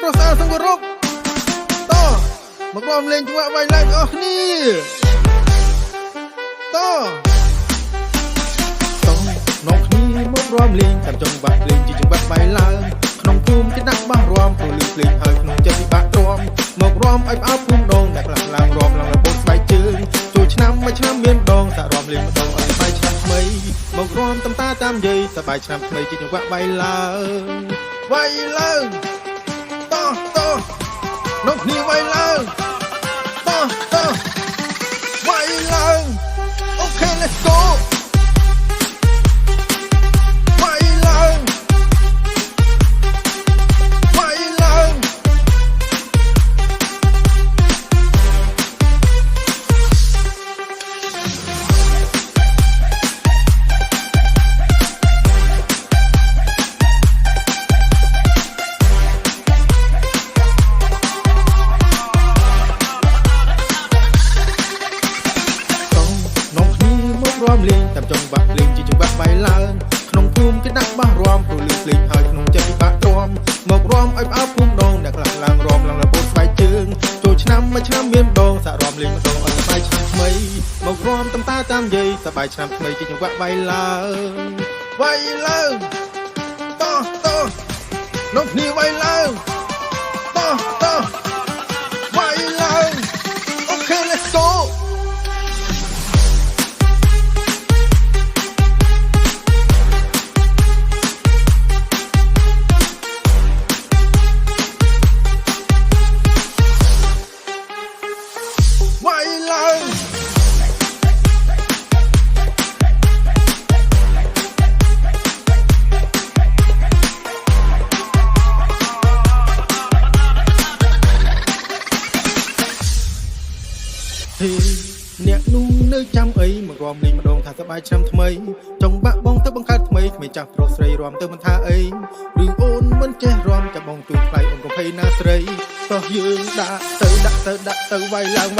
ប្រសាសង្វរកតមករំលេងចង្វាក់វាយឡើងអស់គ្នាតក្នុងគ្នាមករំលេងតាមចង្វាក់លេងជាចង្វាក់វាយឡើងក្នុងភូមិគេដាក់បោះរំព្រលឺភ្លេងហើយក្នុងចិត្តពិបាកទ្រាំមករំឲ្យផ្អើភូមិដងអ្នកខ្លះឡើងរំឡើងរបូតស្បែកជើងចូលឆ្នាំមួយឆ្នាំមានដងសាក់រំលេងម្ដងឲ្យស្បែកឆ្នាំថ្មីមករំតាមតាតាមយាយសប្បាយឆ្នាំថ្មីជាចង្វាក់វាយឡើងវាយឡើងតក្នុងគ្នាវាយឡើងតវាយឡើងអូខេ let's goរំលេងតាមចង្វាក់លេងជាចង្វាក់វាយឡើងក្នុងភូមិគេដាក់បោះរំព្រលឺភ្លេងហើយក្នុងចិត្តពិបាកទ្រាំមករំឲ្យផ្អើភូមិដងអ្នកខ្លះឡើងរំឡើងរបូតស្បែកជើងចូលឆ្នាំមួយឆ្នាំមានដងសាក់រំលេងម្ដងឲ្យស្បែកឆ្នាំថ្មីមករំតាមតាតាមយាយសប្បាយឆ្នាំថ្មីជាចង្វាក់វាយឡើងវាយឡើងតក្នុងគ្នាវាយឡើងតវាយឡើងអូខេ let's goវាយឡើងអ្នកនោះនៅចាំអីមករំលេងម្ដងថាសប្បាយឆ្នាំថ្មីចង់បាក់បងទៅបង្កើតថ្មីគ្មានចាស់ប្រុសស្រីរំទៅមិនថាអីឬអូនមិនចេះរំចាំបងជួយថ្លៃអូនក៏ភ័យណាស្រីក៏យើងដាក់ទៅវាយឡើង